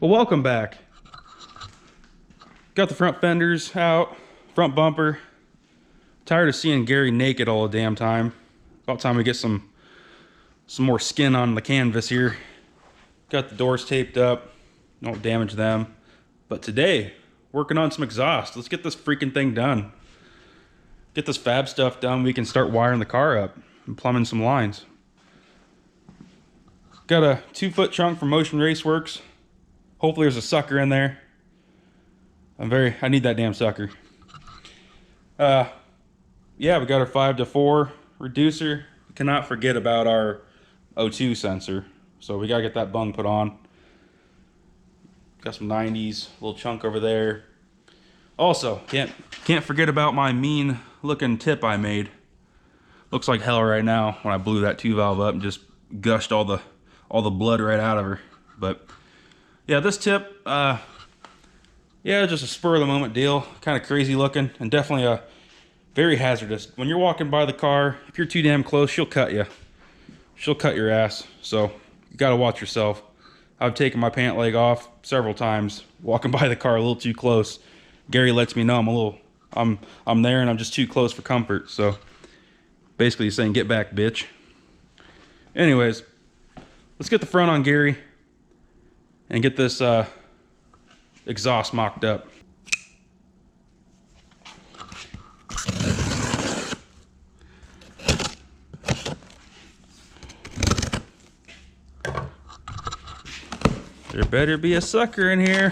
Well, welcome back. Got the front fenders out, front bumper. Tired of seeing Gary naked all the damn time. About time we get some more skin on the canvas here. Got the doors taped up, don't damage them. But today, working on some exhaust. Let's get this freaking thing done. Get this fab stuff done, we can start wiring the car up and plumbing some lines. Got a 2-foot trunk from Motion Raceworks. Hopefully there's a sucker in there. I need that damn sucker. Yeah, we got our 5-to-4 reducer. We cannot forget about our O2 sensor. So we gotta get that bung put on. Got some 90s, little chunk over there. Also, can't forget about my mean looking tip I made. Looks like hell right now when I blew that 2-valve up and just gushed all the blood right out of her. But yeah, this tip, yeah, just a spur of the moment deal. Kind of crazy looking and definitely a very hazardous. When you're walking by the car, if you're too damn close, she'll cut you. She'll cut your ass. So you gotta watch yourself. I've taken my pant leg off several times walking by the car a little too close. Gary lets me know I'm there and I'm just too close for comfort. So basically he's saying, get back, bitch. Anyways, let's get the front on Gary and get this exhaust mocked up. There better be a sucker in here.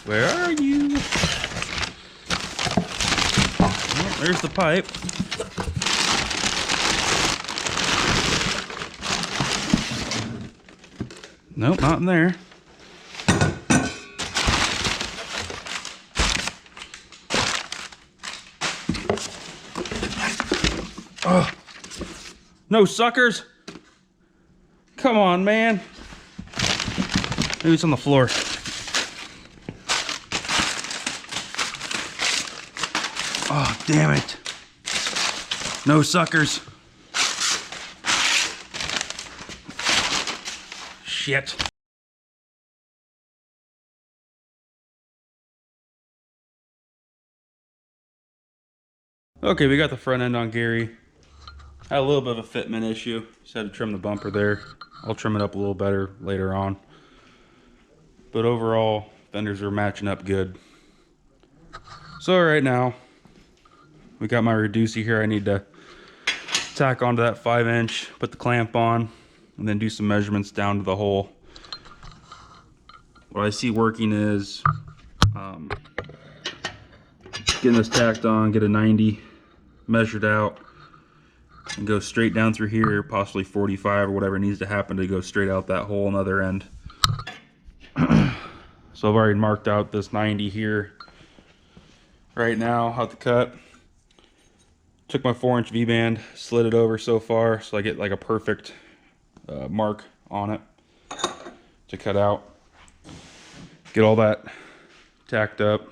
Where are you? Oh, there's the pipe. Nope, not in there. Oh, no suckers. Come on, man. Maybe it's on the floor. Oh, damn it. No suckers. Shit. Okay, we got the front end on Gary. Had a little bit of a fitment issue. Just had to trim the bumper there. I'll trim it up a little better later on. But overall, fenders are matching up good. So right now, we got my reducer here. I need to tack onto that 5-inch, put the clamp on, and then do some measurements down to the hole. What I see working is getting this tacked on, get a 90 measured out, and go straight down through here, possibly 45 or whatever needs to happen to go straight out that hole on the other end. So I've already marked out this 90 here right now, how to cut. Took my 4-inch V-band, slid it over so far so I get like a perfect mark on it to cut out. Get all that tacked up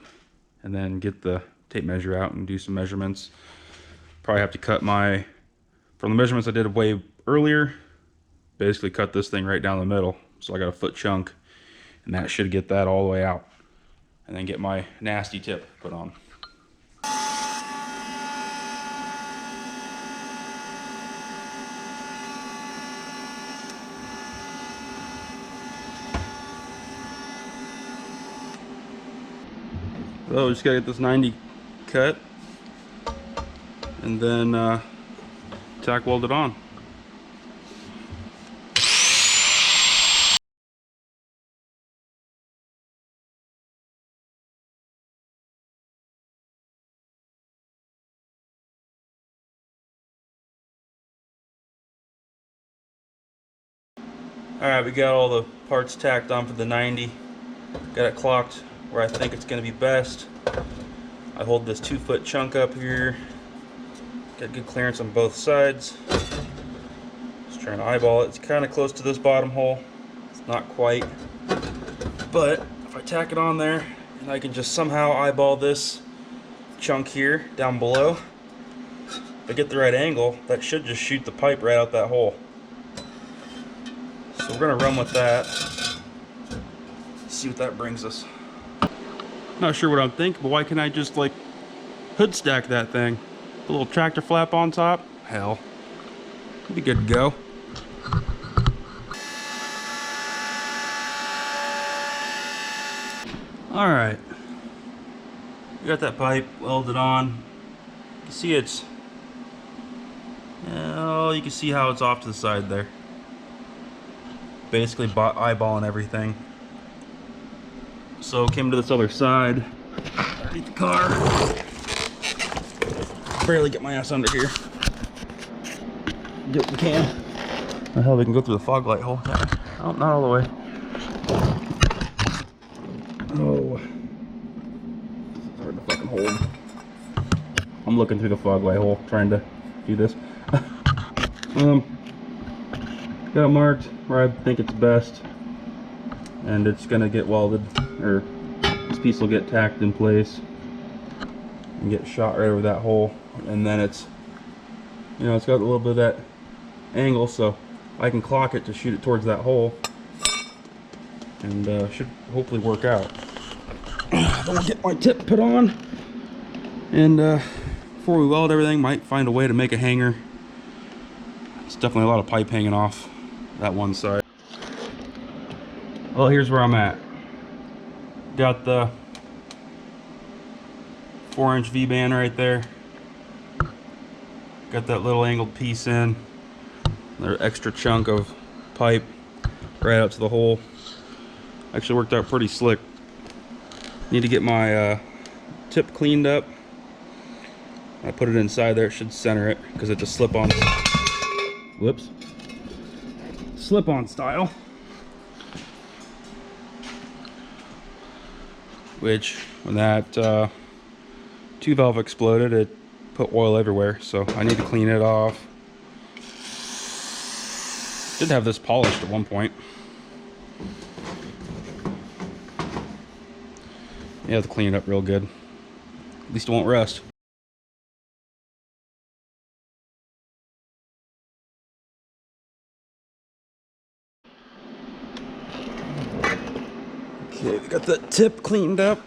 and then get the tape measure out and do some measurements. Probably have to cut from the measurements I did way earlier, basically cut this thing right down the middle. So I got a foot chunk and that should get that all the way out. And then get my nasty tip put on. So just gotta get this 90 cut and then tack weld it on. Alright, we got all the parts tacked on for the 90. Got it clocked where I think it's going to be best. I hold this 2-foot chunk up here. Got good clearance on both sides. Just trying to eyeball it. It's kind of close to this bottom hole. It's not quite. But if I tack it on there, and I can just somehow eyeball this chunk here down below, if I get the right angle, that should just shoot the pipe right out that hole. So we're gonna run with that. See what that brings us. Not sure what I'm thinking, but why can't I just like hood stack that thing? A little tractor flap on top? Hell, it'd be good to go. All right, we got that pipe welded on. You can see it's, oh, you can see how it's off to the side there. Basically eyeballing everything. So came to this other side, underneath the car. Barely get my ass under here. Do what we can. The hell, we can go through the fog light hole. Oh, not all the way. Oh, it's hard to fucking hold. I'm looking through the fog light hole, trying to do this. Got it marked where I think it's best, and it's gonna get welded, or this piece will get tacked in place and get shot right over that hole. And then it's, you know, it's got a little bit of that angle, so I can clock it to shoot it towards that hole, and should hopefully work out. Then we'll get my tip put on, and before we weld everything, might find a way to make a hanger. It's definitely a lot of pipe hanging off that one side. Well, here's where I'm at. Got the 4-inch V-band right there. Got that little angled piece in. Another extra chunk of pipe right out to the hole. Actually worked out pretty slick. Need to get my tip cleaned up. I put it inside there. It should center it because it's a slip-on. Whoops. Slip-on style. Which, when that 2-valve exploded, it put oil everywhere. So I need to clean it off. Did have this polished at one point. You have to clean it up real good. At least it won't rust. Okay, we got that tip cleaned up.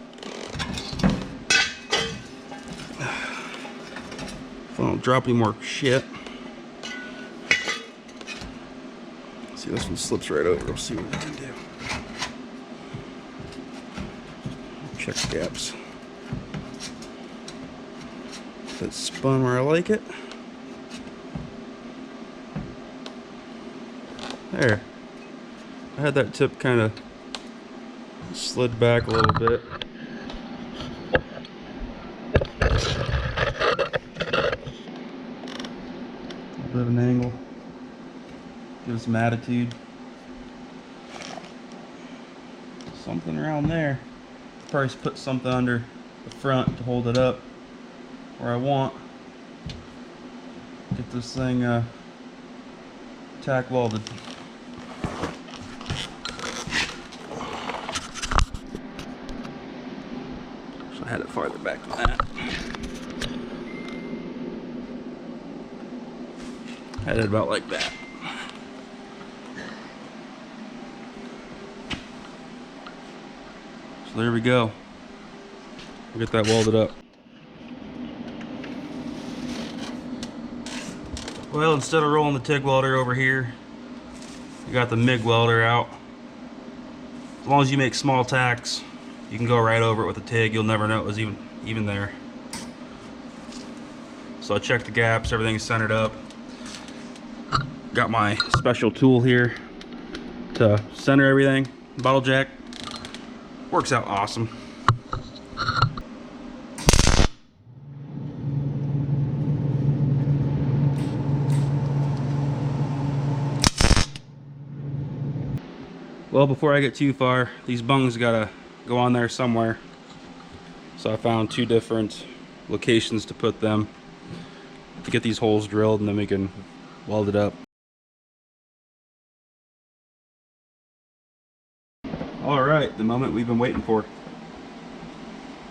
If I don't drop any more shit. See, this one slips right over. We'll see what we can do. Check the gaps. That's spun where I like it. There. I had that tip kind of slid back a little bit. A little bit of an angle. Give it some attitude. Something around there. Probably put something under the front to hold it up where I want. Get this thing tack welded. So I had it farther back than that. Had it about like that. So there we go. We'll get that welded up. Well, instead of rolling the TIG welder over here, you got the MIG welder out. As long as you make small tacks, you can go right over it with the TIG. You'll never know it was even there. So I checked the gaps, everything's centered up. Got my special tool here to center everything. Bottle jack. Works out awesome. Well, before I get too far, these bungs gotta go on there somewhere. So I found 2 different locations to put them to get these holes drilled, and then we can weld it up. All right, the moment we've been waiting for.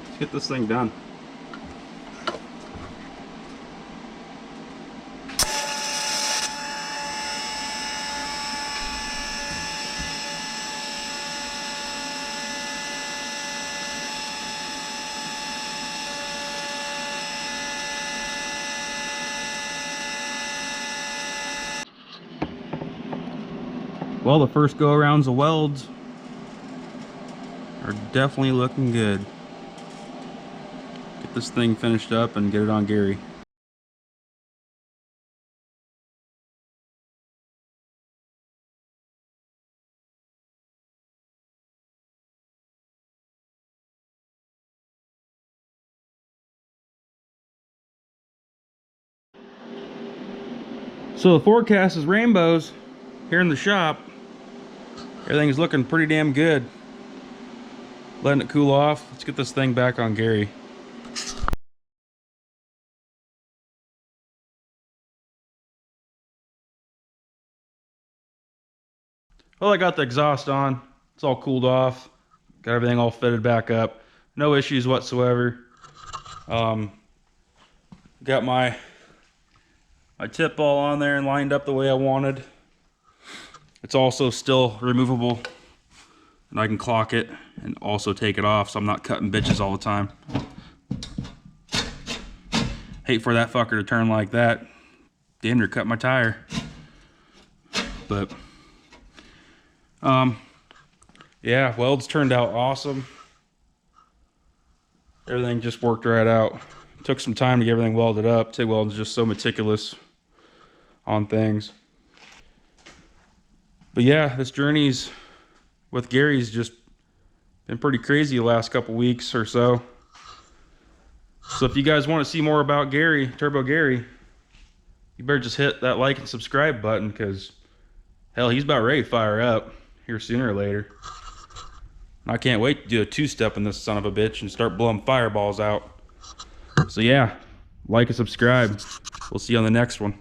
Let's get this thing done. Well, the first go arounds of welds are definitely looking good. Get this thing finished up and get it on Gary. So the forecast is rainbows here in the shop. Everything's looking pretty damn good. Letting it cool off. Let's get this thing back on Gary. Well, I got the exhaust on. It's all cooled off. Got everything all fitted back up. No issues whatsoever. Got my tip ball on there and lined up the way I wanted. It's also still removable, and I can clock it and also take it off, so I'm not cutting bitches all the time. Hate for that fucker to turn like that. Damn near cut my tire. But yeah, welds turned out awesome. Everything just worked right out. Took some time to get everything welded up. TIG welding's just so meticulous on things. But yeah, this journey's with Gary's just been pretty crazy the last couple weeks or so. So if you guys want to see more about Gary, TurboGary, you better just hit that like and subscribe button, because hell, he's about ready to fire up here sooner or later. I can't wait to do a two-step in this son of a bitch and start blowing fireballs out. So yeah, like and subscribe. We'll see you on the next one.